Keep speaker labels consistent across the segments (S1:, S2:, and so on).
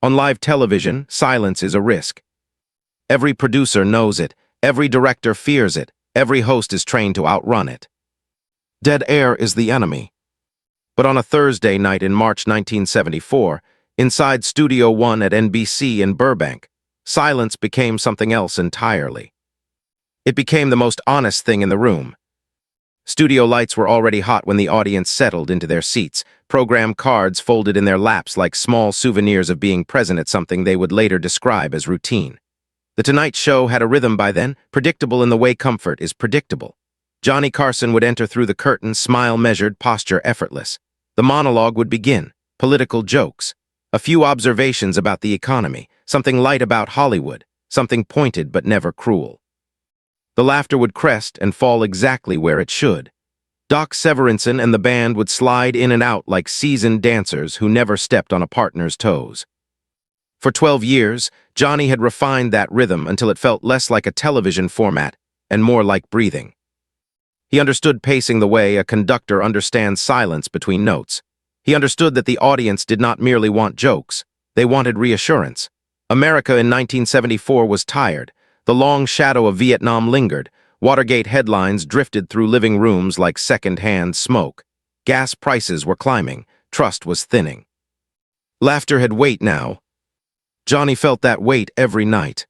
S1: On live television, silence is a risk. Every producer knows it, every director fears it, every host is trained to outrun it. Dead air is the enemy. But on a Thursday night in March 1974, inside Studio One at NBC in Burbank, silence became something else entirely. It became the most honest thing in the room. Studio lights were already hot when the audience settled into their seats, program cards folded in their laps like small souvenirs of being present at something they would later describe as routine. The Tonight Show had a rhythm by then, predictable in the way comfort is predictable. Johnny Carson would enter through the curtain, smile measured, posture effortless. The monologue would begin, political jokes, a few observations about the economy, something light about Hollywood, something pointed but never cruel. The laughter would crest and fall exactly where it should. Doc Severinsen and the band would slide in and out like seasoned dancers who never stepped on a partner's toes. For 12 years, Johnny had refined that rhythm until it felt less like a television format and more like breathing. He understood pacing the way a conductor understands silence between notes. He understood that the audience did not merely want jokes, they wanted reassurance. America in 1974 was tired. The long shadow of Vietnam lingered. Watergate headlines drifted through living rooms like second-hand smoke. Gas prices were climbing. Trust was thinning. Laughter had weight now. Johnny felt that weight every night.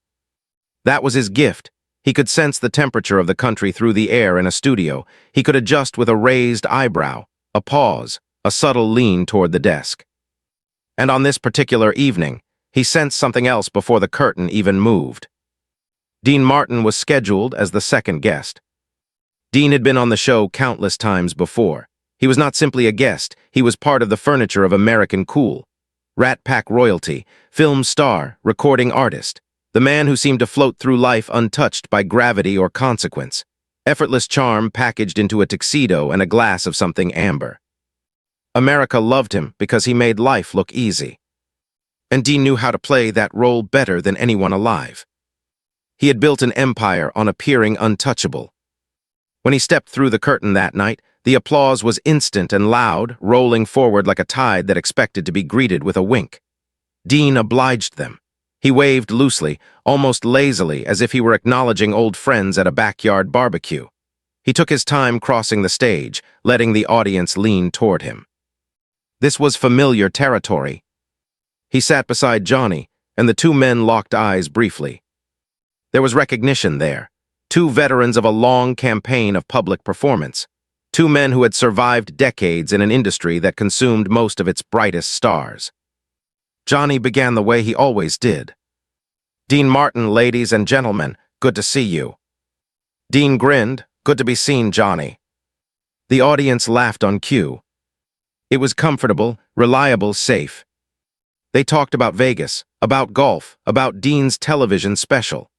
S1: That was his gift. He could sense the temperature of the country through the air in a studio. He could adjust with a raised eyebrow, a pause, a subtle lean toward the desk. And on this particular evening, he sensed something else before the curtain even moved. Dean Martin was scheduled as the second guest. Dean had been on the show countless times before. He was not simply a guest, he was part of the furniture of American cool. Rat Pack royalty, film star, recording artist. The man who seemed to float through life untouched by gravity or consequence. Effortless charm packaged into a tuxedo and a glass of something amber. America loved him because he made life look easy. And Dean knew how to play that role better than anyone alive. He had built an empire on appearing untouchable. When he stepped through the curtain that night, the applause was instant and loud, rolling forward like a tide that expected to be greeted with a wink. Dean obliged them. He waved loosely, almost lazily, as if he were acknowledging old friends at a backyard barbecue. He took his time crossing the stage, letting the audience lean toward him. This was familiar territory. He sat beside Johnny, and the two men locked eyes briefly. There was recognition there. Two veterans of a long campaign of public performance. Two men who had survived decades in an industry that consumed most of its brightest stars. Johnny began the way he always did. "Dean Martin, ladies and gentlemen, good to see you." Dean grinned, "Good to be seen, Johnny." The audience laughed on cue. It was comfortable, reliable, safe. They talked about Vegas, about golf, about Dean's television special.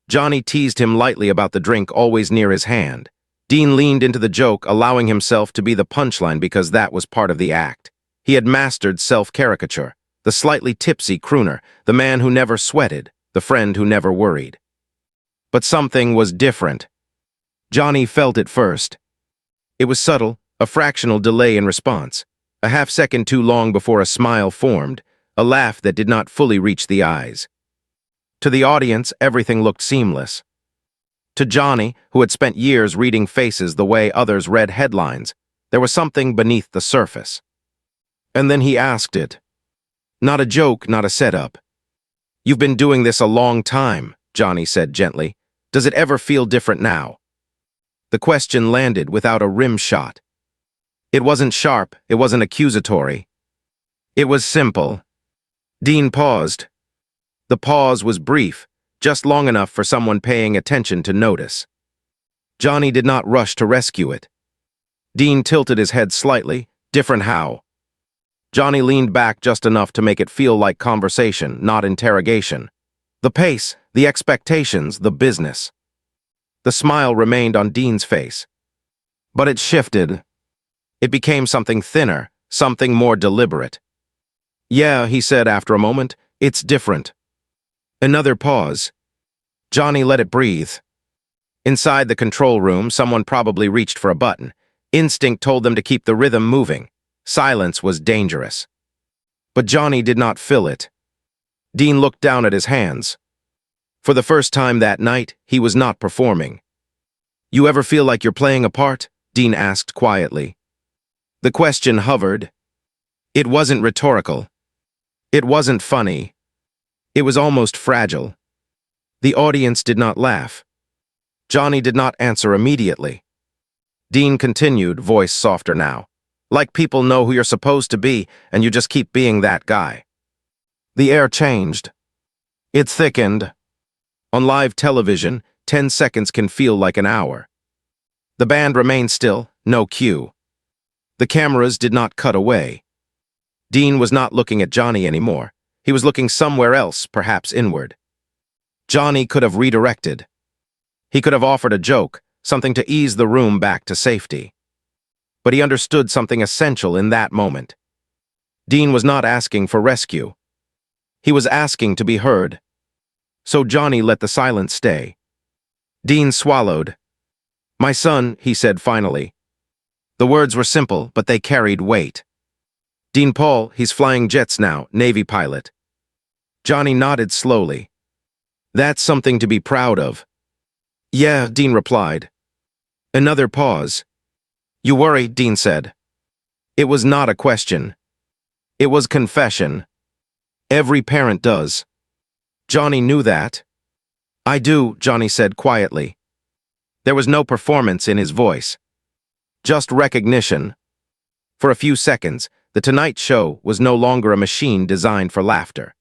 S1: Johnny teased him lightly about the drink always near his hand. Dean leaned into the joke, allowing himself to be the punchline because that was part of the act. He had mastered self-caricature, the slightly tipsy crooner, the man who never sweated, the friend who never worried. But something was different. Johnny felt it first. It was subtle, a fractional delay in response, a half-second too long before a smile formed, a laugh that did not fully reach the eyes. To the audience, everything looked seamless. To Johnny, who had spent years reading faces the way others read headlines, there was something beneath the surface. And then he asked it. Not a joke, not a setup. "You've been doing this a long time," Johnny said gently. "Does it ever feel different now?" The question landed without a rim shot. It wasn't sharp, it wasn't accusatory. It was simple. Dean paused. The pause was brief, just long enough for someone paying attention to notice. Johnny did not rush to rescue it. Dean tilted his head slightly, different how. Johnny leaned back just enough to make it feel like conversation, not interrogation. The pace, the expectations, the business. The smile remained on Dean's face. But it shifted. It became something thinner, something more deliberate. "Yeah," he said after a moment, "it's different." Another pause. Johnny let it breathe. Inside the control room, someone probably reached for a button. Instinct told them to keep the rhythm moving. Silence was dangerous. But Johnny did not fill it. Dean looked down at his hands. For the first time that night, he was not performing. "You ever feel like you're playing a part?" Dean asked quietly. The question hovered. It wasn't rhetorical. It wasn't funny. It was almost fragile. The audience did not laugh. Johnny did not answer immediately. Dean continued, voice softer now. "Like people know who you're supposed to be, and you just keep being that guy." The air changed. It thickened. On live television, 10 seconds can feel like an hour. The band remained still, no cue. The cameras did not cut away. Dean was not looking at Johnny anymore. He was looking somewhere else, perhaps inward. Johnny could have redirected. He could have offered a joke, something to ease the room back to safety. But he understood something essential in that moment. Dean was not asking for rescue. He was asking to be heard. So Johnny let the silence stay. Dean swallowed. "My son," he said finally. The words were simple, but they carried weight. "Dean Paul, he's flying jets now, Navy pilot." Johnny nodded slowly. "That's something to be proud of." "Yeah," Dean replied. Another pause. "You worry," Dean said. It was not a question. It was confession. Every parent does. Johnny knew that. "I do," Johnny said quietly. There was no performance in his voice. Just recognition. For a few seconds, The Tonight Show was no longer a machine designed for laughter.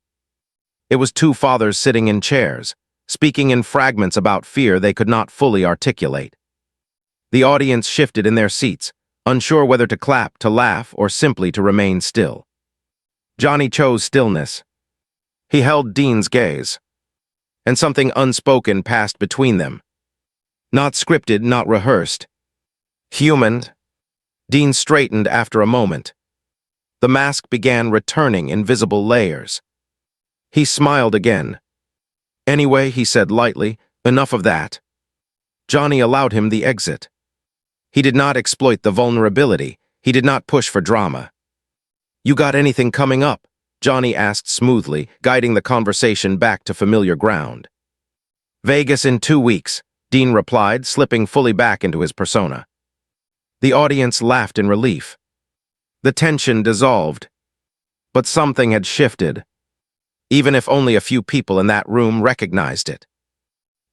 S1: It was two fathers sitting in chairs, speaking in fragments about fear they could not fully articulate. The audience shifted in their seats, unsure whether to clap, to laugh, or simply to remain still. Johnny chose stillness. He held Dean's gaze. And something unspoken passed between them. Not scripted, not rehearsed. Human. Dean straightened after a moment. The mask began returning in visible layers. He smiled again. "Anyway," he said lightly, "enough of that." Johnny allowed him the exit. He did not exploit the vulnerability. He did not push for drama. "You got anything coming up?" Johnny asked smoothly, guiding the conversation back to familiar ground. "Vegas in 2 weeks," Dean replied, slipping fully back into his persona. The audience laughed in relief. The tension dissolved. But something had shifted, even if only a few people in that room recognized it.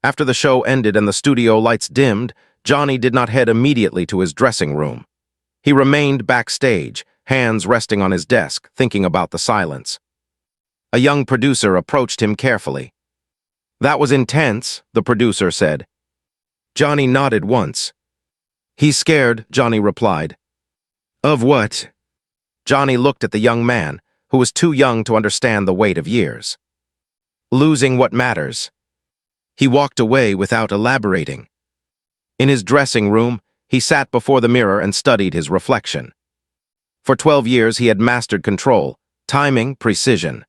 S1: After the show ended and the studio lights dimmed, Johnny did not head immediately to his dressing room. He remained backstage, hands resting on his desk, thinking about the silence. A young producer approached him carefully. "That was intense," the producer said. Johnny nodded once. "He's scared," Johnny replied. "Of what?" Johnny looked at the young man, who was too young to understand the weight of years. "Losing what matters." He walked away without elaborating. In his dressing room, he sat before the mirror and studied his reflection. For 12 years, he had mastered control, timing, precision.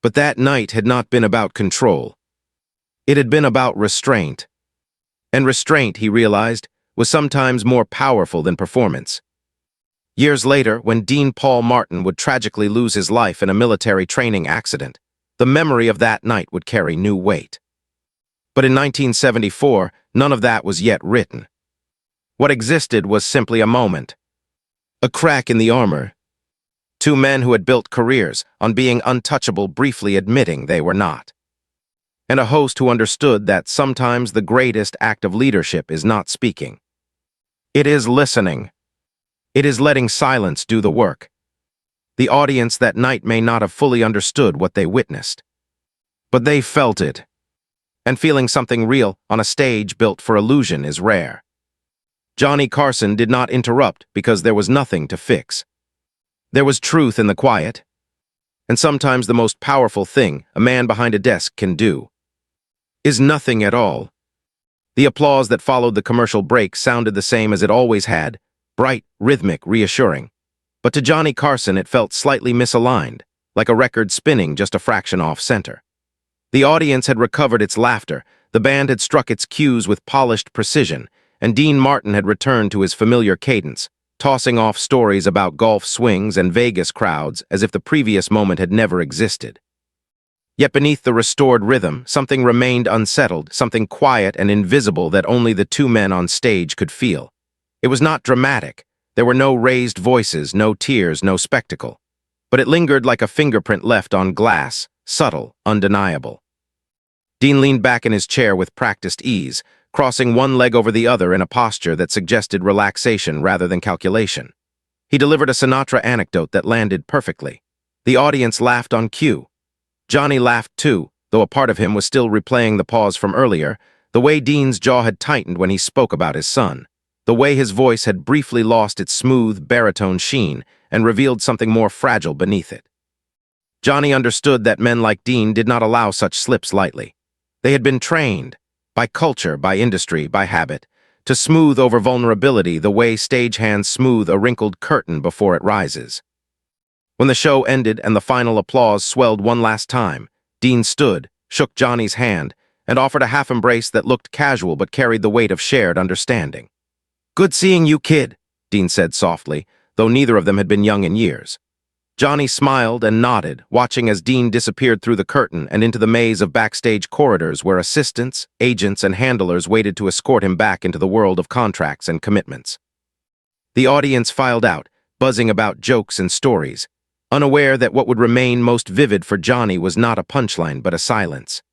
S1: But that night had not been about control. It had been about restraint. And restraint, he realized, was sometimes more powerful than performance. Years later, when Dean Paul Martin would tragically lose his life in a military training accident, the memory of that night would carry new weight. But in 1974, none of that was yet written. What existed was simply a moment. A crack in the armor. Two men who had built careers on being untouchable briefly admitting they were not. And a host who understood that sometimes the greatest act of leadership is not speaking. It is listening. It is letting silence do the work. The audience that night may not have fully understood what they witnessed. But they felt it. And feeling something real on a stage built for illusion is rare. Johnny Carson did not interrupt because there was nothing to fix. There was truth in the quiet. And sometimes the most powerful thing a man behind a desk can do is nothing at all. The applause that followed the commercial break sounded the same as it always had, bright, rhythmic, reassuring. But to Johnny Carson it felt slightly misaligned, like a record spinning just a fraction off center. The audience had recovered its laughter, the band had struck its cues with polished precision, and Dean Martin had returned to his familiar cadence, tossing off stories about golf swings and Vegas crowds as if the previous moment had never existed. Yet beneath the restored rhythm, something remained unsettled, something quiet and invisible that only the two men on stage could feel. It was not dramatic. There were no raised voices, no tears, no spectacle. But it lingered like a fingerprint left on glass, subtle, undeniable. Dean leaned back in his chair with practiced ease, crossing one leg over the other in a posture that suggested relaxation rather than calculation. He delivered a Sinatra anecdote that landed perfectly. The audience laughed on cue. Johnny laughed too, though a part of him was still replaying the pause from earlier, the way Dean's jaw had tightened when he spoke about his son, the way his voice had briefly lost its smooth, baritone sheen and revealed something more fragile beneath it. Johnny understood that men like Dean did not allow such slips lightly. They had been trained, by culture, by industry, by habit, to smooth over vulnerability the way stagehands smooth a wrinkled curtain before it rises. When the show ended and the final applause swelled one last time, Dean stood, shook Johnny's hand, and offered a half-embrace that looked casual but carried the weight of shared understanding. "Good seeing you, kid," Dean said softly, though neither of them had been young in years. Johnny smiled and nodded, watching as Dean disappeared through the curtain and into the maze of backstage corridors where assistants, agents, and handlers waited to escort him back into the world of contracts and commitments. The audience filed out, buzzing about jokes and stories, unaware that what would remain most vivid for Johnny was not a punchline but a silence.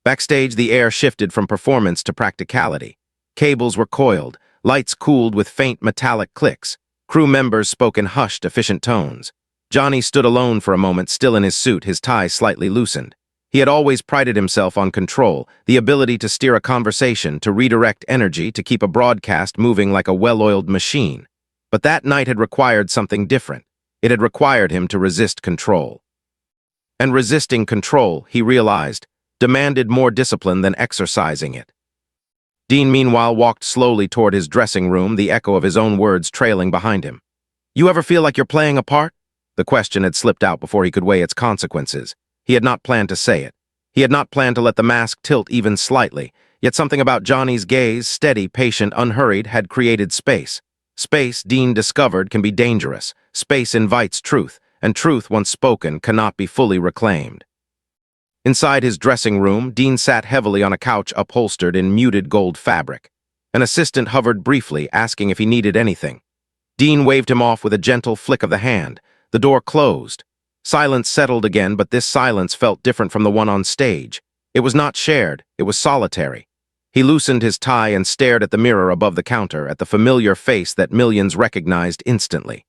S1: Backstage, the air shifted from performance to practicality. Cables were coiled, lights cooled with faint metallic clicks. Crew members spoke in hushed, efficient tones. Johnny stood alone for a moment, still in his suit, his tie slightly loosened. He had always prided himself on control, the ability to steer a conversation, to redirect energy, to keep a broadcast moving like a well-oiled machine. But that night had required something different. It had required him to resist control. And resisting control, he realized, demanded more discipline than exercising it. Dean, meanwhile, walked slowly toward his dressing room, the echo of his own words trailing behind him. "You ever feel like you're playing a part?" The question had slipped out before he could weigh its consequences. He had not planned to say it. He had not planned to let the mask tilt even slightly, yet something about Johnny's gaze, steady, patient, unhurried, had created space. Space, Dean discovered, can be dangerous. Space invites truth, and truth, once spoken, cannot be fully reclaimed. Inside his dressing room, Dean sat heavily on a couch upholstered in muted gold fabric. An assistant hovered briefly, asking if he needed anything. Dean waved him off with a gentle flick of the hand. The door closed. Silence settled again, but this silence felt different from the one on stage. It was not shared, it was solitary. He loosened his tie and stared at the mirror above the counter, at the familiar face that millions recognized instantly.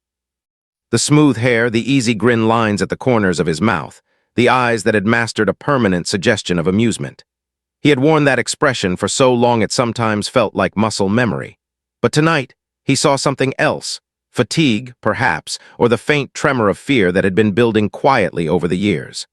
S1: The smooth hair, the easy grin lines at the corners of his mouth, the eyes that had mastered a permanent suggestion of amusement. He had worn that expression for so long it sometimes felt like muscle memory. But tonight, he saw something else. Fatigue, perhaps, or the faint tremor of fear that had been building quietly over the years.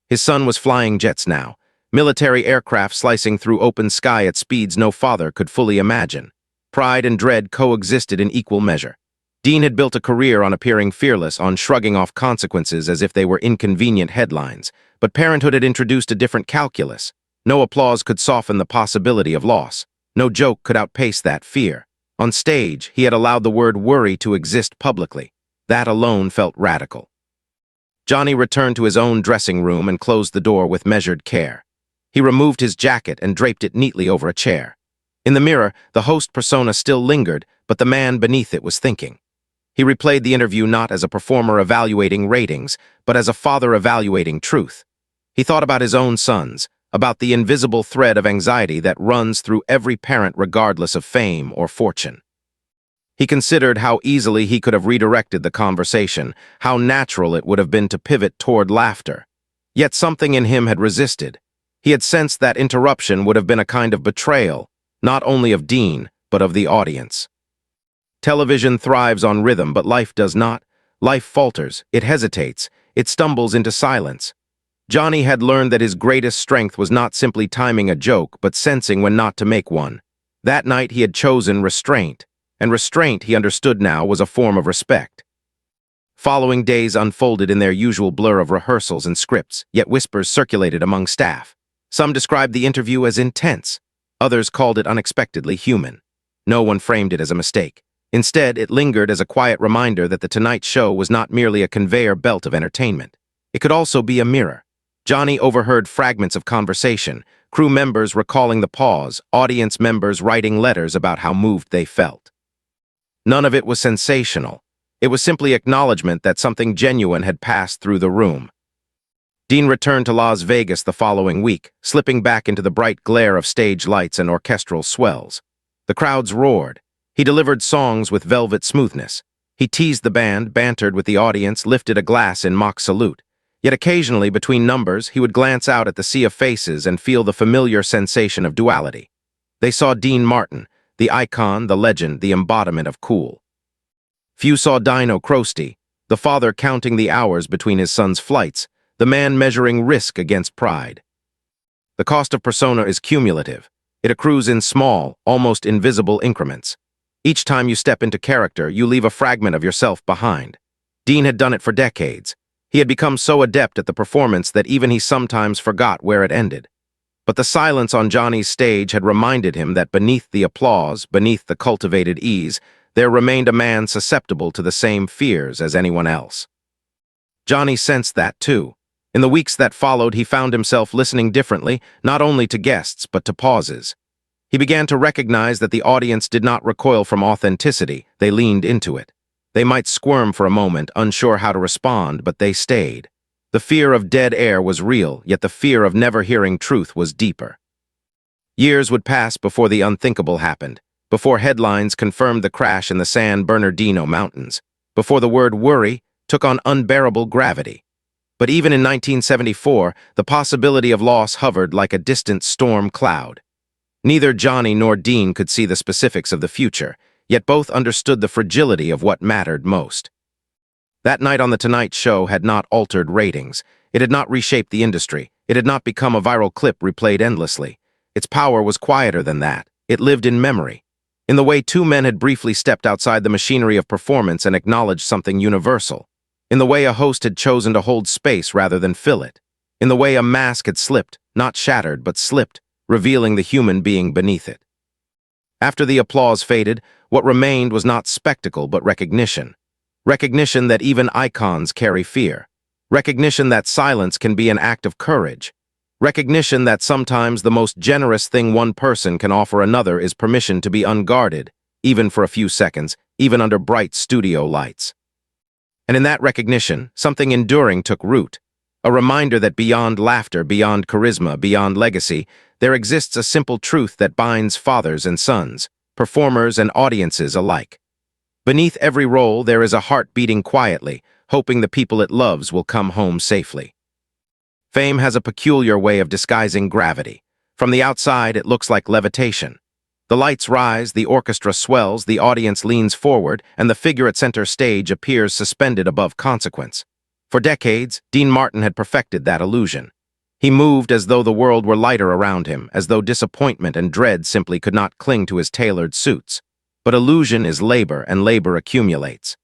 S1: His son was flying jets now, military aircraft slicing through open sky at speeds no father could fully imagine. Pride and dread coexisted in equal measure. Dean had built a career on appearing fearless, on shrugging off consequences as if they were inconvenient headlines, but parenthood had introduced a different calculus. No applause could soften the possibility of loss. No joke could outpace that fear. On stage, he had allowed the word worry to exist publicly. That alone felt radical. Johnny returned to his own dressing room and closed the door with measured care. He removed his jacket and draped it neatly over a chair. In the mirror, the host persona still lingered, but the man beneath it was thinking. He replayed the interview not as a performer evaluating ratings, but as a father evaluating truth. He thought about his own sons, about the invisible thread of anxiety that runs through every parent regardless of fame or fortune. He considered how easily he could have redirected the conversation, how natural it would have been to pivot toward laughter. Yet something in him had resisted. He had sensed that interruption would have been a kind of betrayal, not only of Dean, but of the audience. Television thrives on rhythm, but life does not. Life falters, it hesitates, it stumbles into silence. Johnny had learned that his greatest strength was not simply timing a joke, but sensing when not to make one. That night he had chosen restraint, and restraint, he understood now, was a form of respect. Following days unfolded in their usual blur of rehearsals and scripts, yet whispers circulated among staff. Some described the interview as intense. Others called it unexpectedly human. No one framed it as a mistake. Instead, it lingered as a quiet reminder that The Tonight Show was not merely a conveyor belt of entertainment. It could also be a mirror. Johnny overheard fragments of conversation, crew members recalling the pause, audience members writing letters about how moved they felt. None of it was sensational. It was simply acknowledgement that something genuine had passed through the room. Dean returned to Las Vegas the following week, slipping back into the bright glare of stage lights and orchestral swells. The crowds roared. He delivered songs with velvet smoothness. He teased the band, bantered with the audience, lifted a glass in mock salute. Yet occasionally, between numbers, he would glance out at the sea of faces and feel the familiar sensation of duality. They saw Dean Martin, the icon, the legend, the embodiment of cool. Few saw Dino Crosty, the father counting the hours between his son's flights, the man measuring risk against pride. The cost of persona is cumulative. It accrues in small, almost invisible increments. Each time you step into character, you leave a fragment of yourself behind. Dean had done it for decades. He had become so adept at the performance that even he sometimes forgot where it ended. But the silence on Johnny's stage had reminded him that beneath the applause, beneath the cultivated ease, there remained a man susceptible to the same fears as anyone else. Johnny sensed that too. In the weeks that followed, he found himself listening differently, not only to guests, but to pauses. He began to recognize that the audience did not recoil from authenticity, they leaned into it. They might squirm for a moment, unsure how to respond, but they stayed. The fear of dead air was real, yet the fear of never hearing truth was deeper. Years would pass before the unthinkable happened, before headlines confirmed the crash in the San Bernardino Mountains, before the word worry took on unbearable gravity. But even in 1974, the possibility of loss hovered like a distant storm cloud. Neither Johnny nor Dean could see the specifics of the future, yet both understood the fragility of what mattered most. That night on The Tonight Show had not altered ratings. It had not reshaped the industry. It had not become a viral clip replayed endlessly. Its power was quieter than that. It lived in memory. In the way two men had briefly stepped outside the machinery of performance and acknowledged something universal. In the way a host had chosen to hold space rather than fill it. In the way a mask had slipped, not shattered, but slipped, revealing the human being beneath it. After the applause faded, what remained was not spectacle but recognition. Recognition that even icons carry fear. Recognition that silence can be an act of courage. Recognition that sometimes the most generous thing one person can offer another is permission to be unguarded, even for a few seconds, even under bright studio lights. And in that recognition, something enduring took root. A reminder that beyond laughter, beyond charisma, beyond legacy, there exists a simple truth that binds fathers and sons, performers and audiences alike. Beneath every role, there is a heart beating quietly, hoping the people it loves will come home safely. Fame has a peculiar way of disguising gravity. From the outside, it looks like levitation. The lights rise, the orchestra swells, the audience leans forward, and the figure at center stage appears suspended above consequence. For decades, Dean Martin had perfected that illusion. He moved as though the world were lighter around him, as though disappointment and dread simply could not cling to his tailored suits. But illusion is labor, and labor accumulates.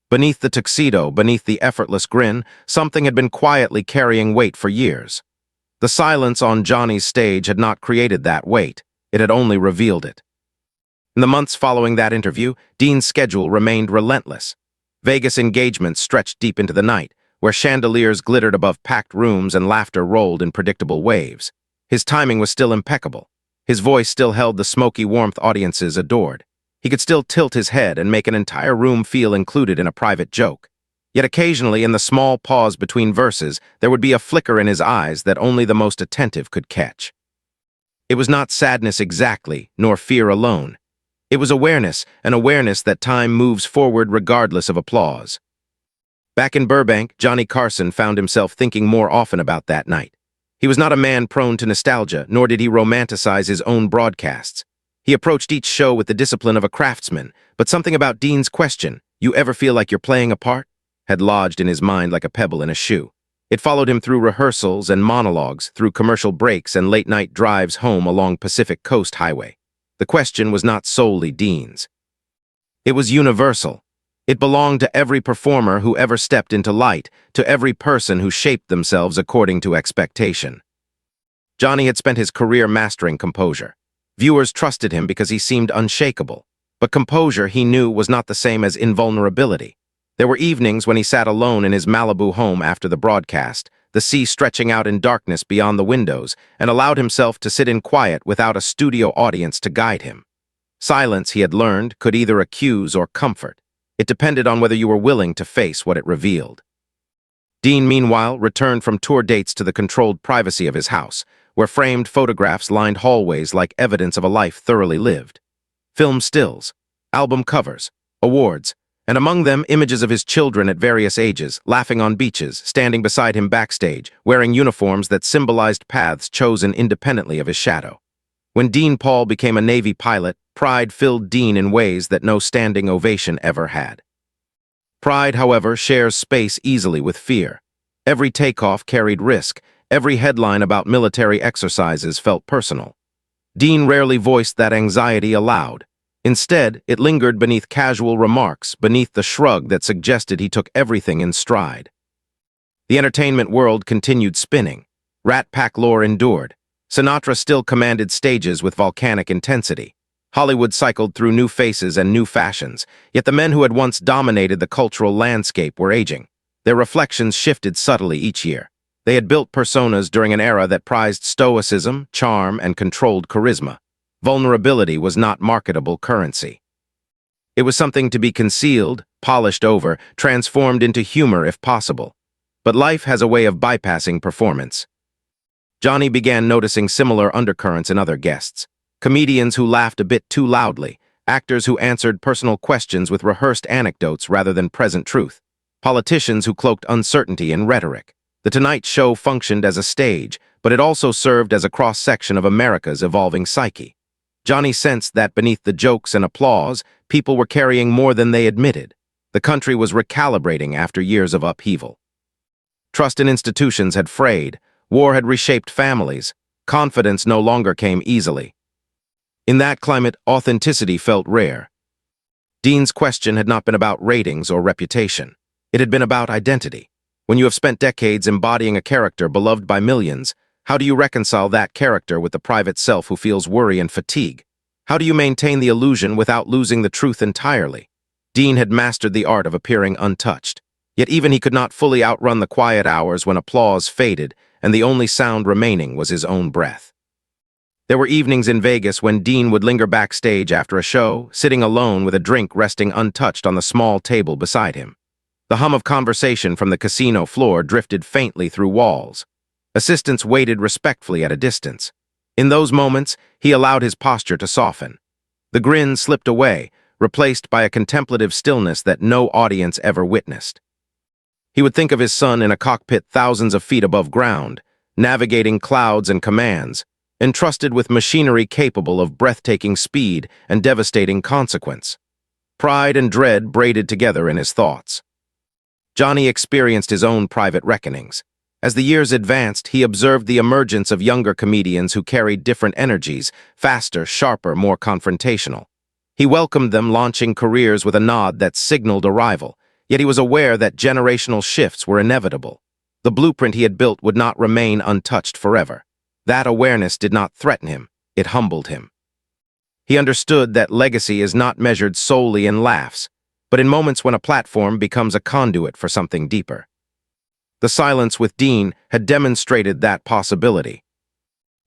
S1: Beneath the tuxedo, beneath the effortless grin, something had been quietly carrying weight for years. The silence on Johnny's stage had not created that weight. It had only revealed it. In the months following that interview, Dean's schedule remained relentless. Vegas engagements stretched deep into the night, where chandeliers glittered above packed rooms and laughter rolled in predictable waves. His timing was still impeccable. His voice still held the smoky warmth audiences adored. He could still tilt his head and make an entire room feel included in a private joke. Yet occasionally, in the small pause between verses, there would be a flicker in his eyes that only the most attentive could catch. It was not sadness exactly, nor fear alone. It was awareness, an awareness that time moves forward regardless of applause. Back in Burbank, Johnny Carson found himself thinking more often about that night. He was not a man prone to nostalgia, nor did he romanticize his own broadcasts. He approached each show with the discipline of a craftsman, but something about Dean's question, "You ever feel like you're playing a part?" had lodged in his mind like a pebble in a shoe. It followed him through rehearsals and monologues, through commercial breaks and late-night drives home along Pacific Coast Highway. The question was not solely Dean's. It was universal. It belonged to every performer who ever stepped into light, to every person who shaped themselves according to expectation. Johnny had spent his career mastering composure. Viewers trusted him because he seemed unshakable. But composure, he knew, was not the same as invulnerability. There were evenings when he sat alone in his Malibu home after the broadcast, the sea stretching out in darkness beyond the windows, and allowed himself to sit in quiet without a studio audience to guide him. Silence, he had learned, could either accuse or comfort. It depended on whether you were willing to face what it revealed. Dean, meanwhile, returned from tour dates to the controlled privacy of his house, where framed photographs lined hallways like evidence of a life thoroughly lived. Film stills, album covers, awards, and among them images of his children at various ages, laughing on beaches, standing beside him backstage, wearing uniforms that symbolized paths chosen independently of his shadow. When Dean Paul became a Navy pilot, pride filled Dean in ways that no standing ovation ever had. Pride, however, shares space easily with fear. Every takeoff carried risk. Every headline about military exercises felt personal. Dean rarely voiced that anxiety aloud. Instead, it lingered beneath casual remarks, beneath the shrug that suggested he took everything in stride. The entertainment world continued spinning. Rat Pack lore endured. Sinatra still commanded stages with volcanic intensity. Hollywood cycled through new faces and new fashions, yet the men who had once dominated the cultural landscape were aging. Their reflections shifted subtly each year. They had built personas during an era that prized stoicism, charm, and controlled charisma. Vulnerability was not marketable currency. It was something to be concealed, polished over, transformed into humor if possible. But life has a way of bypassing performance. Johnny began noticing similar undercurrents in other guests. Comedians who laughed a bit too loudly, actors who answered personal questions with rehearsed anecdotes rather than present truth, politicians who cloaked uncertainty in rhetoric. The Tonight Show functioned as a stage, but it also served as a cross-section of America's evolving psyche. Johnny sensed that beneath the jokes and applause, people were carrying more than they admitted. The country was recalibrating after years of upheaval. Trust in institutions had frayed, war had reshaped families, confidence no longer came easily. In that climate, authenticity felt rare. Dean's question had not been about ratings or reputation. It had been about identity. When you have spent decades embodying a character beloved by millions, how do you reconcile that character with the private self who feels worry and fatigue? How do you maintain the illusion without losing the truth entirely? Dean had mastered the art of appearing untouched. Yet even he could not fully outrun the quiet hours when applause faded and the only sound remaining was his own breath. There were evenings in Vegas when Dean would linger backstage after a show, sitting alone with a drink resting untouched on the small table beside him. The hum of conversation from the casino floor drifted faintly through walls. Assistants waited respectfully at a distance. In those moments, he allowed his posture to soften. The grin slipped away, replaced by a contemplative stillness that no audience ever witnessed. He would think of his son in a cockpit thousands of feet above ground, navigating clouds and commands, entrusted with machinery capable of breathtaking speed and devastating consequence. Pride and dread braided together in his thoughts. Johnny experienced his own private reckonings. As the years advanced, he observed the emergence of younger comedians who carried different energies, faster, sharper, more confrontational. He welcomed them, launching careers with a nod that signaled arrival, yet he was aware that generational shifts were inevitable. The blueprint he had built would not remain untouched forever. That awareness did not threaten him, it humbled him. He understood that legacy is not measured solely in laughs, but in moments when a platform becomes a conduit for something deeper. The silence with Dean had demonstrated that possibility.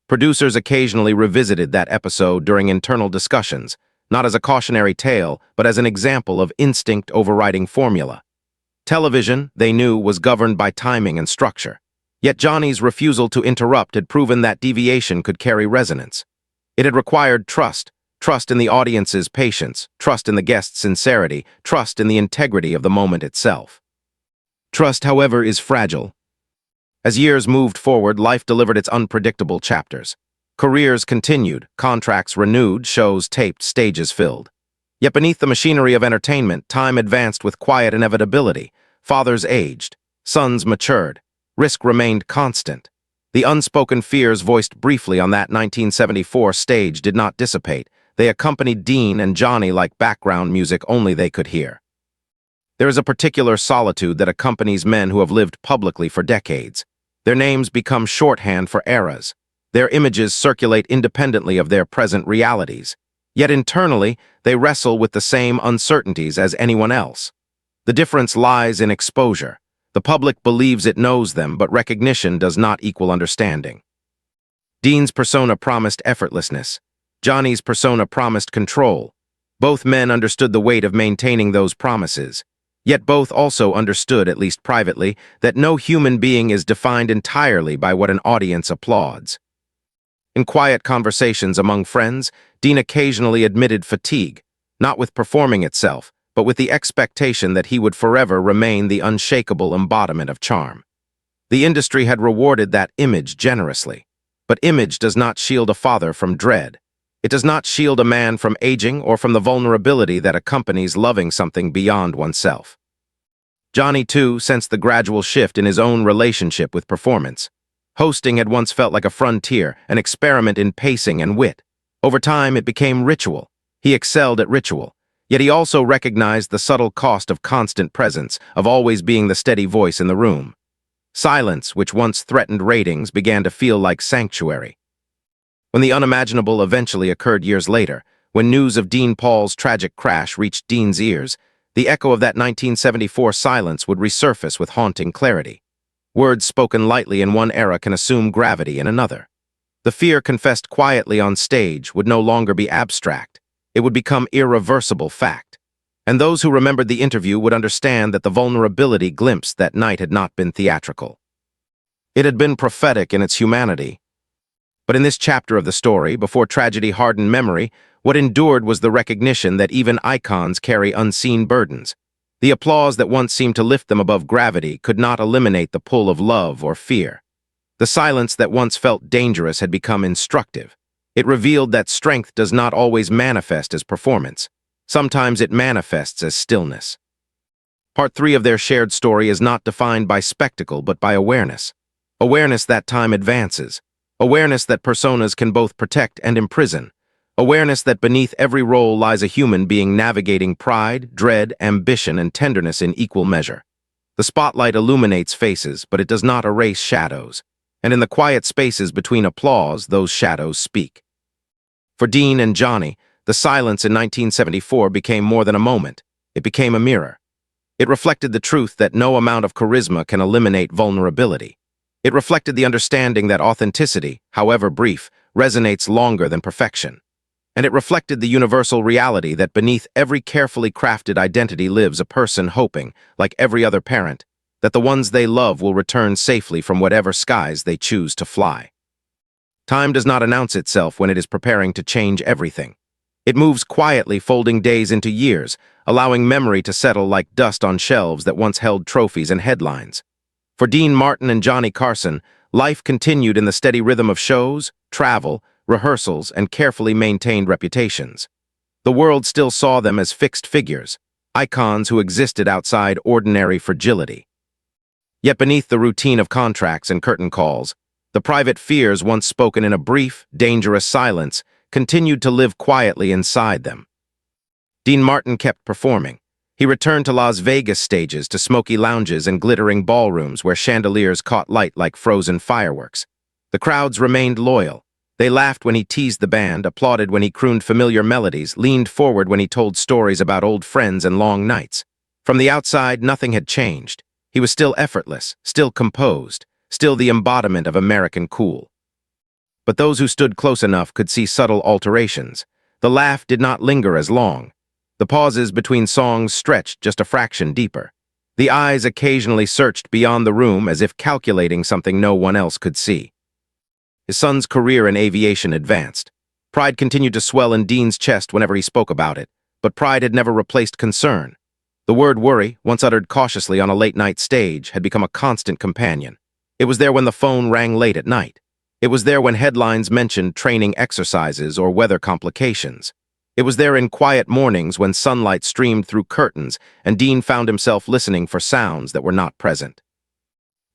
S1: Producers occasionally revisited that episode during internal discussions, not as a cautionary tale, but as an example of instinct overriding formula. Television, they knew, was governed by timing and structure. Yet Johnny's refusal to interrupt had proven that deviation could carry resonance. It had required trust in the audience's patience, trust in the guest's sincerity, trust in the integrity of the moment itself. Trust, however, is fragile. As years moved forward, life delivered its unpredictable chapters. Careers continued, contracts renewed, shows taped, stages filled. Yet beneath the machinery of entertainment, time advanced with quiet inevitability. Fathers aged, sons matured, risk remained constant. The unspoken fears voiced briefly on that 1974 stage did not dissipate. They accompanied Dean and Johnny like background music only they could hear. There is a particular solitude that accompanies men who have lived publicly for decades. Their names become shorthand for eras. Their images circulate independently of their present realities. Yet internally, they wrestle with the same uncertainties as anyone else. The difference lies in exposure. The public believes it knows them, but recognition does not equal understanding. Dean's persona promised effortlessness. Johnny's persona promised control. Both men understood the weight of maintaining those promises. Yet both also understood, at least privately, that no human being is defined entirely by what an audience applauds. In quiet conversations among friends, Dean occasionally admitted fatigue, not with performing itself, but with the expectation that he would forever remain the unshakable embodiment of charm. The industry had rewarded that image generously. But image does not shield a father from dread. It does not shield a man from aging or from the vulnerability that accompanies loving something beyond oneself. Johnny, too, sensed the gradual shift in his own relationship with performance. Hosting had once felt like a frontier, an experiment in pacing and wit. Over time, it became ritual. He excelled at ritual. Yet he also recognized the subtle cost of constant presence, of always being the steady voice in the room. Silence, which once threatened ratings, began to feel like sanctuary. When the unimaginable eventually occurred years later, when news of Dean Paul's tragic crash reached Dean's ears, the echo of that 1974 silence would resurface with haunting clarity. Words spoken lightly in one era can assume gravity in another. The fear confessed quietly on stage would no longer be abstract. It would become irreversible fact. And those who remembered the interview would understand that the vulnerability glimpsed that night had not been theatrical. It had been prophetic in its humanity. But in this chapter of the story, before tragedy hardened memory, what endured was the recognition that even icons carry unseen burdens. The applause that once seemed to lift them above gravity could not eliminate the pull of love or fear. The silence that once felt dangerous had become instructive. It revealed that strength does not always manifest as performance. Sometimes it manifests as stillness. Part 3 of their shared story is not defined by spectacle but by awareness. Awareness that time advances. Awareness that personas can both protect and imprison. Awareness that beneath every role lies a human being navigating pride, dread, ambition, and tenderness in equal measure. The spotlight illuminates faces, but it does not erase shadows. And in the quiet spaces between applause, those shadows speak. For Dean and Johnny, the silence in 1974 became more than a moment. It became a mirror. It reflected the truth that no amount of charisma can eliminate vulnerability. It reflected the understanding that authenticity, however brief, resonates longer than perfection. And it reflected the universal reality that beneath every carefully crafted identity lives a person hoping, like every other parent, that the ones they love will return safely from whatever skies they choose to fly. Time does not announce itself when it is preparing to change everything. It moves quietly, folding days into years, allowing memory to settle like dust on shelves that once held trophies and headlines. For Dean Martin and Johnny Carson, life continued in the steady rhythm of shows, travel, rehearsals, and carefully maintained reputations. The world still saw them as fixed figures, icons who existed outside ordinary fragility. Yet beneath the routine of contracts and curtain calls, the private fears once spoken in a brief, dangerous silence continued to live quietly inside them. Dean Martin kept performing. He returned to Las Vegas stages, to smoky lounges and glittering ballrooms where chandeliers caught light like frozen fireworks. The crowds remained loyal. They laughed when he teased the band, applauded when he crooned familiar melodies, leaned forward when he told stories about old friends and long nights. From the outside, nothing had changed. He was still effortless, still composed, still the embodiment of American cool. But those who stood close enough could see subtle alterations. The laugh did not linger as long. The pauses between songs stretched just a fraction deeper. The eyes occasionally searched beyond the room as if calculating something no one else could see. His son's career in aviation advanced. Pride continued to swell in Dean's chest whenever he spoke about it, but pride had never replaced concern. The word worry, once uttered cautiously on a late-night stage, had become a constant companion. It was there when the phone rang late at night. It was there when headlines mentioned training exercises or weather complications. It was there in quiet mornings when sunlight streamed through curtains and Dean found himself listening for sounds that were not present.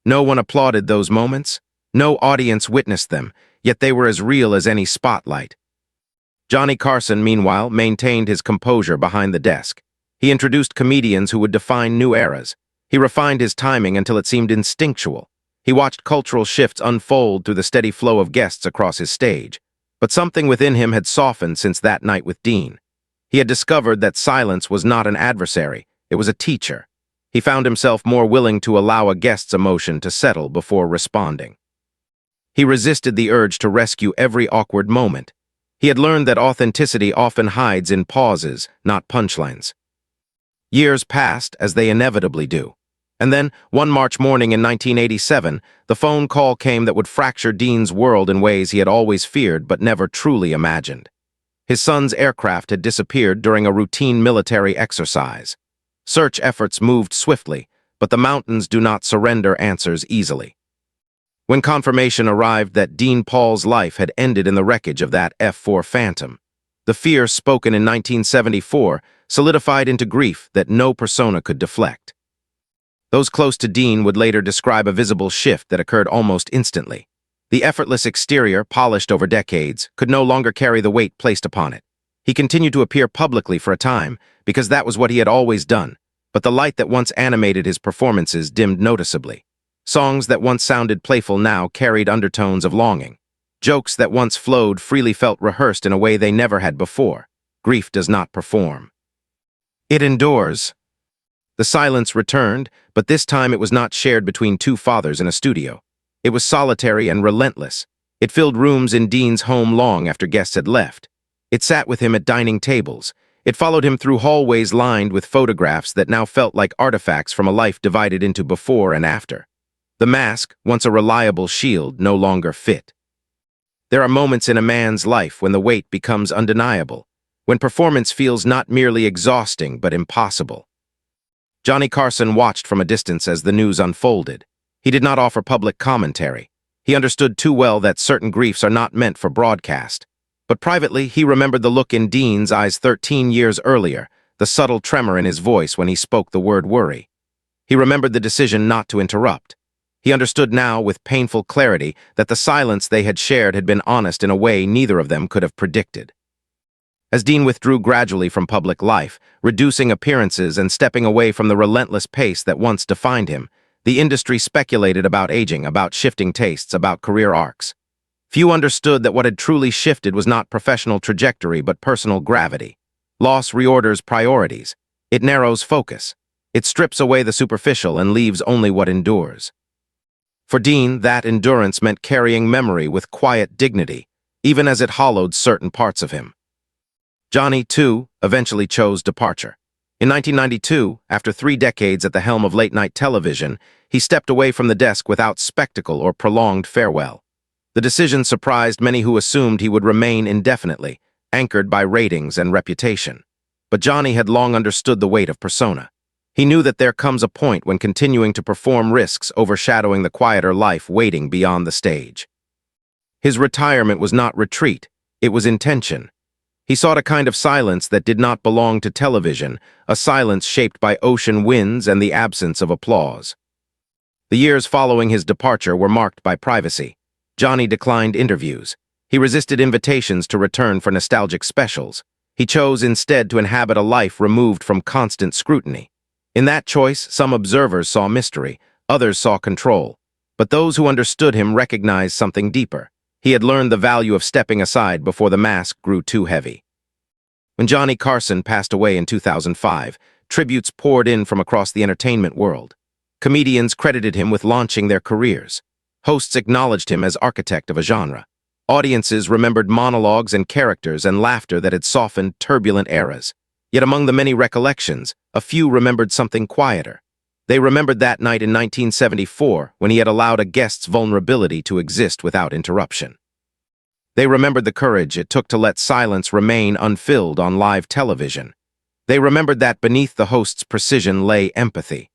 S1: No one applauded those moments. No audience witnessed them, yet they were as real as any spotlight. Johnny Carson, meanwhile, maintained his composure behind the desk. He introduced comedians who would define new eras. He refined his timing until it seemed instinctual. He watched cultural shifts unfold through the steady flow of guests across his stage. But something within him had softened since that night with Dean. He had discovered that silence was not an adversary, it was a teacher. He found himself more willing to allow a guest's emotion to settle before responding. He resisted the urge to rescue every awkward moment. He had learned that authenticity often hides in pauses, not punchlines. Years passed, as they inevitably do. And then, one March morning in 1987, the phone call came that would fracture Dean's world in ways he had always feared but never truly imagined. His son's aircraft had disappeared during a routine military exercise. Search efforts moved swiftly, but the mountains do not surrender answers easily. When confirmation arrived that Dean Paul's life had ended in the wreckage of that F-4 Phantom, the fear spoken in 1974 solidified into grief that no persona could deflect. Those close to Dean would later describe a visible shift that occurred almost instantly. The effortless exterior, polished over decades, could no longer carry the weight placed upon it. He continued to appear publicly for a time, because that was what he had always done, but the light that once animated his performances dimmed noticeably. Songs that once sounded playful now carried undertones of longing. Jokes that once flowed freely felt rehearsed in a way they never had before. Grief does not perform. It endures. The silence returned, but this time it was not shared between two fathers in a studio. It was solitary and relentless. It filled rooms in Dean's home long after guests had left. It sat with him at dining tables. It followed him through hallways lined with photographs that now felt like artifacts from a life divided into before and after. The mask, once a reliable shield, no longer fit. There are moments in a man's life when the weight becomes undeniable, when performance feels not merely exhausting but impossible. Johnny Carson watched from a distance as the news unfolded. He did not offer public commentary. He understood too well that certain griefs are not meant for broadcast. But privately, he remembered the look in Dean's eyes 13 years earlier, the subtle tremor in his voice when he spoke the word worry. He remembered the decision not to interrupt. He understood now with painful clarity that the silence they had shared had been honest in a way neither of them could have predicted. As Dean withdrew gradually from public life, reducing appearances and stepping away from the relentless pace that once defined him, the industry speculated about aging, about shifting tastes, about career arcs. Few understood that what had truly shifted was not professional trajectory but personal gravity. Loss reorders priorities. It narrows focus. It strips away the superficial and leaves only what endures. For Dean, that endurance meant carrying memory with quiet dignity, even as it hollowed certain parts of him. Johnny, too, eventually chose departure. In 1992, after 3 decades at the helm of late-night television, he stepped away from the desk without spectacle or prolonged farewell. The decision surprised many who assumed he would remain indefinitely, anchored by ratings and reputation. But Johnny had long understood the weight of persona. He knew that there comes a point when continuing to perform risks overshadowing the quieter life waiting beyond the stage. His retirement was not retreat, it was intention. He sought a kind of silence that did not belong to television, a silence shaped by ocean winds and the absence of applause. The years following his departure were marked by privacy. Johnny declined interviews. He resisted invitations to return for nostalgic specials. He chose instead to inhabit a life removed from constant scrutiny. In that choice, some observers saw mystery, others saw control. But those who understood him recognized something deeper. He had learned the value of stepping aside before the mask grew too heavy. When Johnny Carson passed away in 2005, tributes poured in from across the entertainment world. Comedians credited him with launching their careers. Hosts acknowledged him as architect of a genre. Audiences remembered monologues and characters and laughter that had softened turbulent eras. Yet among the many recollections, a few remembered something quieter. They remembered that night in 1974 when he had allowed a guest's vulnerability to exist without interruption. They remembered the courage it took to let silence remain unfilled on live television. They remembered that beneath the host's precision lay empathy.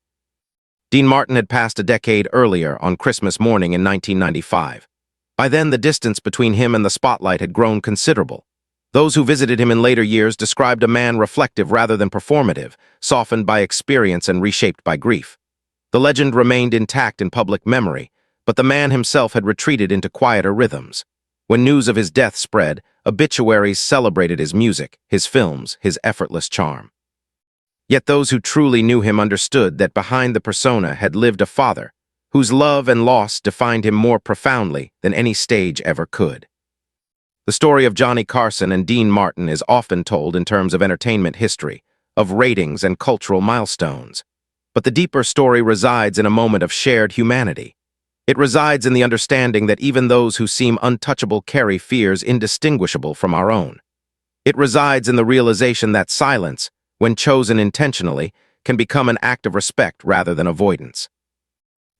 S1: Dean Martin had passed a decade earlier on Christmas morning in 1995. By then, the distance between him and the spotlight had grown considerable. Those who visited him in later years described a man reflective rather than performative, softened by experience and reshaped by grief. The legend remained intact in public memory, but the man himself had retreated into quieter rhythms. When news of his death spread, obituaries celebrated his music, his films, his effortless charm. Yet those who truly knew him understood that behind the persona had lived a father, whose love and loss defined him more profoundly than any stage ever could. The story of Johnny Carson and Dean Martin is often told in terms of entertainment history, of ratings and cultural milestones. But the deeper story resides in a moment of shared humanity. It resides in the understanding that even those who seem untouchable carry fears indistinguishable from our own. It resides in the realization that silence, when chosen intentionally, can become an act of respect rather than avoidance.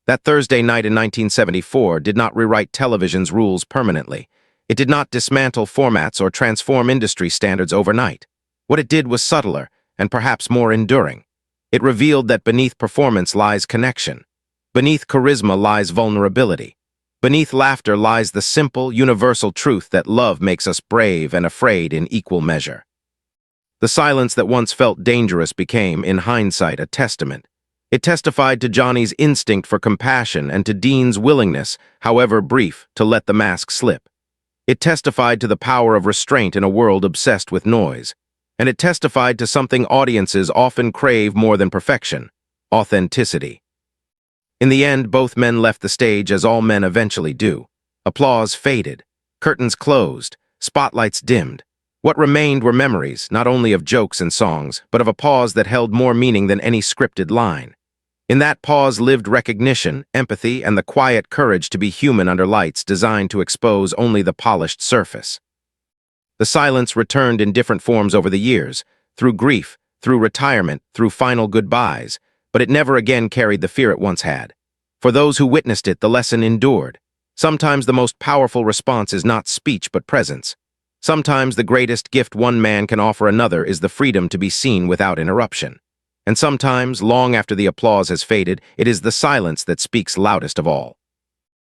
S1: That Thursday night in 1974 did not rewrite television's rules permanently. It did not dismantle formats or transform industry standards overnight. What it did was subtler and perhaps more enduring. It revealed that beneath performance lies connection. Beneath charisma lies vulnerability. Beneath laughter lies the simple, universal truth that love makes us brave and afraid in equal measure. The silence that once felt dangerous became, in hindsight, a testament. It testified to Johnny's instinct for compassion and to Dean's willingness, however brief, to let the mask slip. It testified to the power of restraint in a world obsessed with noise. And it testified to something audiences often crave more than perfection: authenticity. In the end, both men left the stage as all men eventually do. Applause faded, curtains closed, spotlights dimmed. What remained were memories, not only of jokes and songs, but of a pause that held more meaning than any scripted line. In that pause lived recognition, empathy, and the quiet courage to be human under lights designed to expose only the polished surface. The silence returned in different forms over the years, through grief, through retirement, through final goodbyes, but it never again carried the fear it once had. For those who witnessed it, the lesson endured. Sometimes the most powerful response is not speech but presence. Sometimes the greatest gift one man can offer another is the freedom to be seen without interruption. And sometimes, long after the applause has faded, it is the silence that speaks loudest of all.